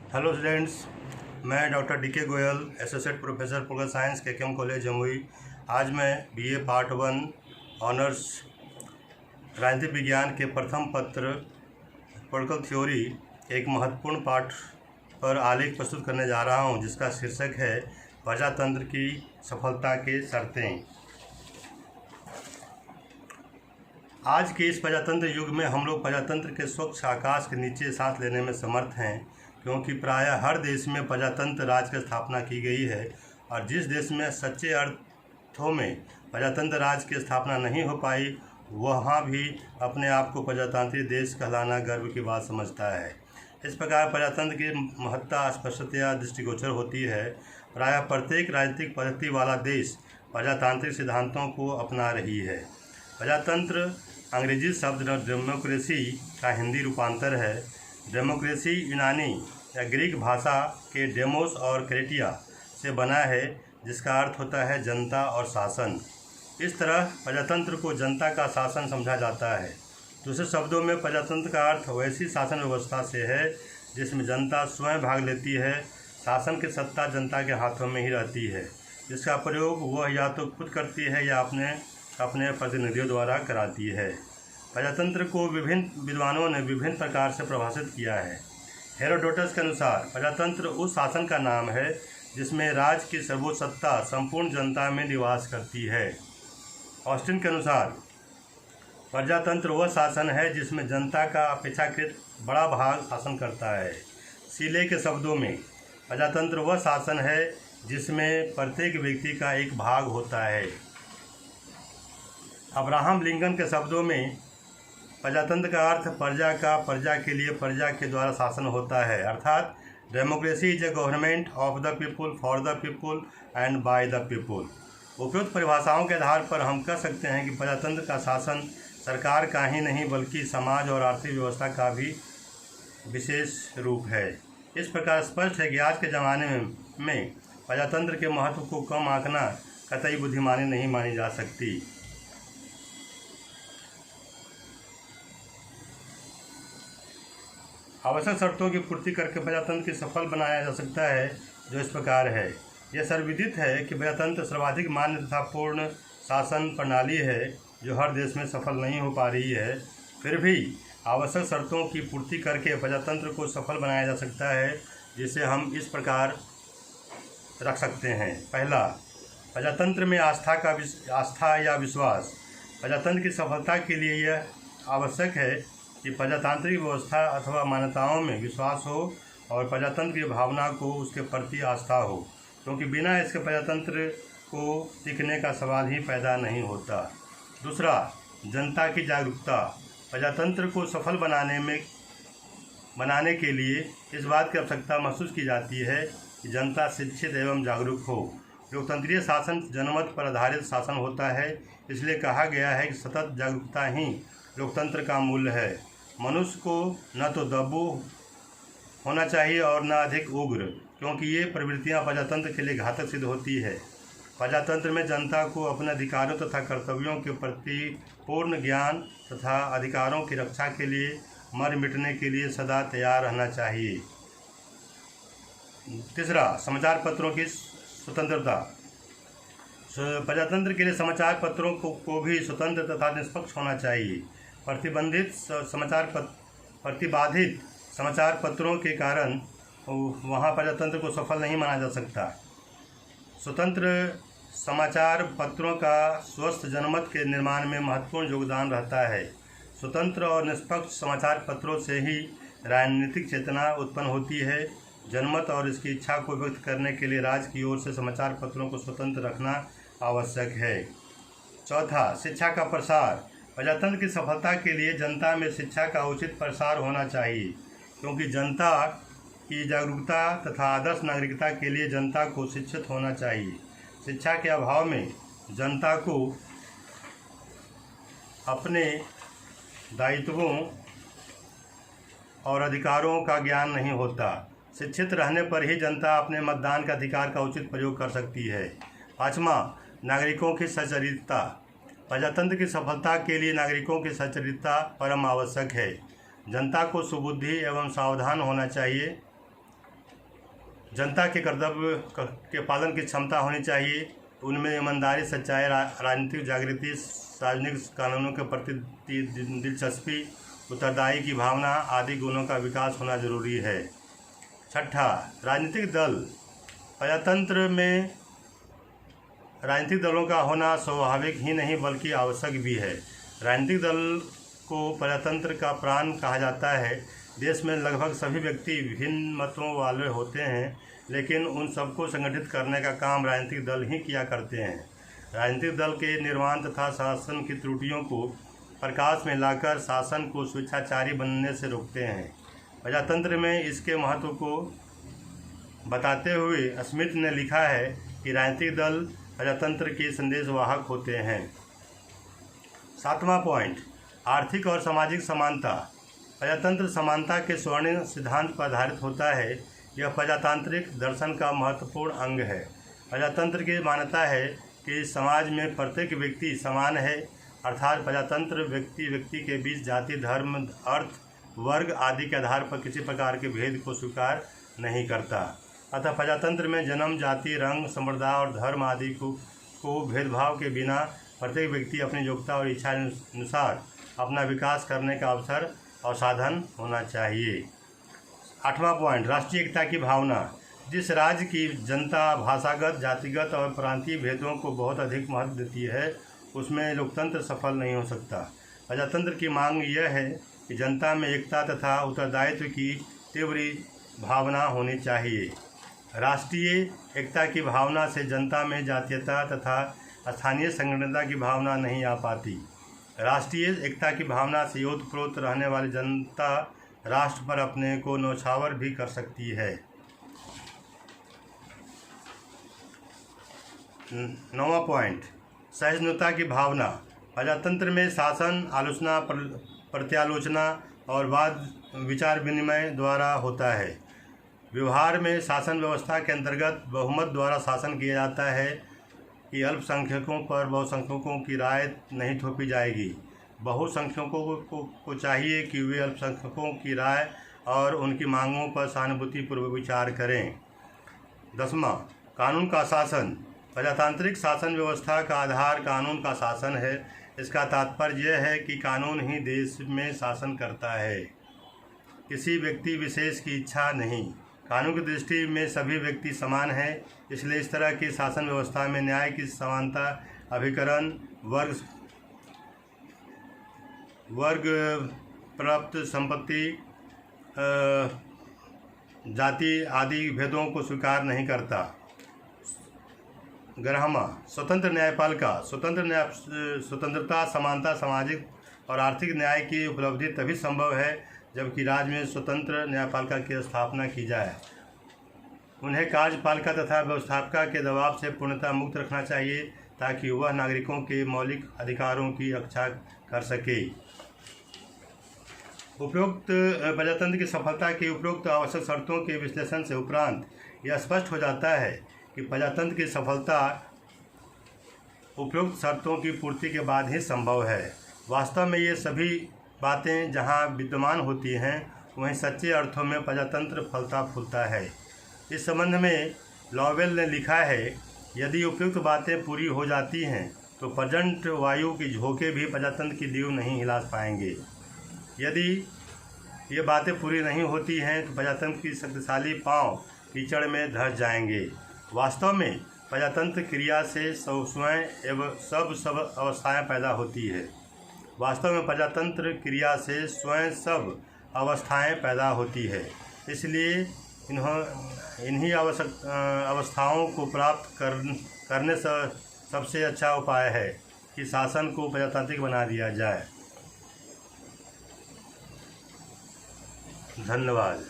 Hello students, मैं doctor DK. Goyal, associate professor political science के college Jamui. आज मैं बीए पार्ट 1 ऑनर्स राजनीतिक विज्ञान के प्रथम पत्र पॉलिटिकल थ्योरी एक महत्वपूर्ण पाठ पर आलेख प्रस्तुत करने जा रहा हूं, जिसका शीर्षक है प्रजातंत्र की सफलता के शर्तें। आज के इस प्रजातंत्र युग में हम लोग प्रजातंत्र के स्वच्छ आकाश के नीचे सांस लेने में समर्थ हैं, क्योंकि प्रायः हर देश में प्रजातंत्र राज की स्थापना की गई है, और जिस देश में सच्चे अर्थों में प्रजातंत्र राज की स्थापना नहीं हो पाई, वहाँ भी अपने आप को प्रजातांत्रिक देश कहलाना गर्व की बात समझता है। इस प्रकार प्रजातंत्र की महत्ता स्पष्टतया दृष्टिगोचर होती है। प्रायः प्रत्येक राजनीतिक पद्धति वाला देश प्रजातांत्रिक सिद्धांतों को अपना रही है। प्रजातंत्र अंग्रेजी शब्द डेमोक्रेसी का हिंदी रूपांतर है। डेमोक्रेसी यूनानी या ग्रीक भाषा के डेमोस और क्रेटिया से बना है, जिसका अर्थ होता है जनता और शासन। इस तरह प्रजातंत्र को जनता का शासन समझा जाता है। दूसरे शब्दों में प्रजातंत्र का अर्थ वैसी शासन व्यवस्था से है जिसमें जनता स्वयं भाग लेती है। शासन की सत्ता जनता के हाथों में ही रहती है, जिसका प्रयोग वह या तो खुद करती है या अपने प्रतिनिधियों द्वारा कराती है। प्रजातंत्र को विभिन्न विद्वानों ने विभिन्न प्रकार से परिभाषित किया है। हेरोडोटस के अनुसार प्रजातंत्र उस शासन का नाम है जिसमें राज की सर्वोच्च सत्ता संपूर्ण जनता में निवास करती है। ऑस्टिन के अनुसार प्रजातंत्र वह शासन है जिसमें जनता का अपेक्षाकृत बड़ा भाग शासन करता है। सीले के शब्दों में प्रजातंत्र वह शासन है जिसमें प्रत्येक व्यक्ति का एक भाग होता है। अब्राहम लिंकन के शब्दों में प्रजातंत्र का अर्थ प्रजा के लिए प्रजा के द्वारा शासन होता है, अर्थात democracy is a government of the people, for the people and by the people. उपयुक्त परिभाषाओं के आधार पर हम कह सकते हैं कि प्रजातंत्र का शासन सरकार का ही नहीं बल्कि समाज और आर्थिक व्यवस्था का भी विशेष रूप है। इस प्रकार स्पष्ट है कि आज के ज़माने में प्रजातंत्र के महत्व को कम आंकना कतई बुद्धिमानी नहीं मानी जा सकती। आवश्यक शर्तों की पूर्ति करके प्रजातंत्र की सफल बनाया जा सकता है, जो इस प्रकार है। यह सर्वविदित है कि प्रजातंत्र सर्वाधिक मान्य तथा पूर्ण शासन प्रणाली है, जो हर देश में सफल नहीं हो पा रही है। फिर भी आवश्यक शर्तों की पूर्ति करके प्रजातंत्र को सफल बनाया जा सकता है, जिसे हम इस प्रकार रख सकते हैं। पहला, प्रजातंत्र में आस्था या विश्वास। प्रजातंत्र की सफलता के लिए यह आवश्यक है कि प्रजातांत्रिक व्यवस्था अथवा मान्यताओं में विश्वास हो और प्रजातंत्र की भावना को उसके प्रति आस्था हो, क्योंकि बिना इसके प्रजातंत्र को टिकने का सवाल ही पैदा नहीं होता। दूसरा, जनता की जागरूकता। प्रजातंत्र को सफल बनाने के लिए इस बात की आवश्यकता महसूस की जाती है कि जनता शिक्षित एवं जागरूक हो। लोकतंत्रीय शासन जनमत पर आधारित शासन होता है, इसलिए कहा गया है कि सतत जागरूकता ही लोकतंत्र का मूल्य है। मनुष्य को न तो दब्बू होना चाहिए और न अधिक उग्र, क्योंकि ये प्रवृत्तियां प्रजातंत्र के लिए घातक सिद्ध होती है। प्रजातंत्र में जनता को अपने अधिकारों तथा कर्तव्यों के प्रति पूर्ण ज्ञान तथा अधिकारों की रक्षा के लिए मर मिटने के लिए सदा तैयार रहना चाहिए। तीसरा, समाचार पत्रों की स्वतंत्रता। प्रजातंत्र के लिए समाचार पत्रों को भी स्वतंत्र तथा निष्पक्ष होना चाहिए। प्रतिबाधित समाचार पत्रों के कारण वहाँ प्रजातंत्र को सफल नहीं माना जा सकता। स्वतंत्र समाचार पत्रों का स्वस्थ जनमत के निर्माण में महत्वपूर्ण योगदान रहता है। स्वतंत्र और निष्पक्ष समाचार पत्रों से ही राजनीतिक चेतना उत्पन्न होती है। जनमत और इसकी इच्छा को व्यक्त करने के लिए राज्य की ओर से समाचार पत्रों को स्वतंत्र रखना आवश्यक है। चौथा, शिक्षा का प्रसार। प्रजातंत्र की सफलता के लिए जनता में शिक्षा का उचित प्रसार होना चाहिए, क्योंकि जनता की जागरूकता तथा आदर्श नागरिकता के लिए जनता को शिक्षित होना चाहिए। शिक्षा के अभाव में जनता को अपने दायित्वों और अधिकारों का ज्ञान नहीं होता। शिक्षित रहने पर ही जनता अपने मतदान के अधिकार का उचित प्रयोग कर सकती है। पाँचवां, नागरिकों की सच्चरित्रता। प्रजातंत्र की सफलता के लिए नागरिकों की सच्चरित्रता परम आवश्यक है। जनता को सुबुद्धि एवं सावधान होना चाहिए। जनता के कर्तव्य के पालन की क्षमता होनी चाहिए। उनमें ईमानदारी, सच्चाई, राजनीतिक जागृति, सार्वजनिक कानूनों के प्रति दिलचस्पी, उत्तरदायी की भावना आदि गुणों का विकास होना जरूरी है। छठा, राजनीतिक दल। प्रजातंत्र में राजनीतिक दलों का होना स्वाभाविक ही नहीं बल्कि आवश्यक भी है। राजनीतिक दल को प्रजातंत्र का प्राण कहा जाता है। देश में लगभग सभी व्यक्ति विभिन्न मतों वाले होते हैं, लेकिन उन सबको संगठित करने का काम राजनीतिक दल ही किया करते हैं। राजनीतिक दल के निर्माण तथा शासन की त्रुटियों को प्रकाश में लाकर शासन को स्वेच्छाचारी बनने से रोकते हैं। प्रजातंत्र में इसके महत्व को बताते हुए स्मिथ ने लिखा है कि राजनीतिक दल प्रजातंत्र के संदेशवाहक होते हैं। 7वां पॉइंट, आर्थिक और सामाजिक समानता। प्रजातंत्र समानता के स्वर्ण सिद्धांत पर आधारित होता है। यह प्रजातांत्रिक दर्शन का महत्वपूर्ण अंग है। प्रजातंत्र की मान्यता है कि समाज में प्रत्येक व्यक्ति समान है, अर्थात प्रजातंत्र व्यक्ति के बीच जाति, धर्म, अर्थ, वर्ग आदि के आधार पर किसी प्रकार के भेद को स्वीकार नहीं करता। अतः प्रजातंत्र में जन्म, जाति, रंग, संप्रदाय और धर्म आदि को भेदभाव के बिना प्रत्येक व्यक्ति अपनी योग्यता और इच्छा अनुसार अपना विकास करने का अवसर और साधन होना चाहिए। 8वां पॉइंट, राष्ट्रीय एकता की भावना। जिस राज्य की जनता भाषागत, जातिगत और प्रांतीय भेदों को बहुत अधिक महत्व देती है, उसमें लोकतंत्र सफल नहीं हो सकता। प्रजातंत्र की मांग यह है कि जनता में एकता तथा उत्तरदायित्व की तीव्र भावना होनी चाहिए। राष्ट्रीय एकता की भावना से जनता में जातीयता तथा स्थानीय संगठनता की भावना नहीं आ पाती। राष्ट्रीय एकता की भावना से ओतप्रोत रहने वाली जनता राष्ट्र पर अपने को न्यौछावर भी कर सकती है। 9वां पॉइंट, सहिष्णुता की भावना। प्रजातंत्र में शासन आलोचना, प्रत्यालोचना और वाद विचार विनिमय द्वारा होता है। व्यवहार में शासन व्यवस्था के अंतर्गत बहुमत द्वारा शासन किया जाता है कि अल्पसंख्यकों पर बहुसंख्यकों की राय नहीं थोपी जाएगी। बहुसंख्यकों को चाहिए कि वे अल्पसंख्यकों की राय और उनकी मांगों पर सहानुभूतिपूर्वक विचार करें। 10वां, कानून का शासन। प्रजातांत्रिक शासन व्यवस्था का आधार कानून का शासन है। इसका तात्पर्य यह है कि कानून ही देश में शासन करता है, किसी व्यक्ति विशेष की इच्छा नहीं। कानून की दृष्टि में सभी व्यक्ति समान हैं, इसलिए इस तरह की शासन व्यवस्था में न्याय की समानता, अभिकरण, वर्ग प्राप्त संपत्ति, जाति आदि भेदों को स्वीकार नहीं करता। 11वां, स्वतंत्र न्यायपालिका। स्वतंत्रता, समानता, सामाजिक और आर्थिक न्याय की उपलब्धि तभी संभव है जबकि राज्य में स्वतंत्र न्यायपालिका की स्थापना की जाए। उन्हें कार्यपालिका तथा व्यवस्थापिका के दबाव से पूर्णतः मुक्त रखना चाहिए ताकि वह नागरिकों के मौलिक अधिकारों की रक्षा कर सके। उपरोक्त प्रजातंत्र की सफलता की उपरोक्त आवश्यक शर्तों के विश्लेषण से उपरांत यह स्पष्ट हो जाता है कि प्रजातंत्र की सफलता उपरोक्त शर्तों की पूर्ति के बाद ही संभव है। वास्तव में ये सभी बातें जहाँ विद्यमान होती हैं वहीं सच्चे अर्थों में प्रजातंत्र फलता फूलता है। इस संबंध में लॉवेल ने लिखा है, यदि उपयुक्त बातें पूरी हो जाती हैं तो प्रचंड वायु के झोंके भी प्रजातंत्र की नींव नहीं हिला पाएंगे। यदि ये बातें पूरी नहीं होती हैं तो प्रजातंत्र की शक्तिशाली पांव कीचड़ में धंस जाएंगे। वास्तव में प्रजातंत्र क्रिया से स्वयं एवं सब अवस्थाएं पैदा होती है। वास्तव में प्रजातंत्र क्रिया से स्वयं सब अवस्थाएं पैदा होती है। इसलिए इन्हीं अवस्थाओं को प्राप्त करने से सबसे अच्छा उपाय है कि शासन को प्रजातांत्रिक बना दिया जाए। धन्यवाद।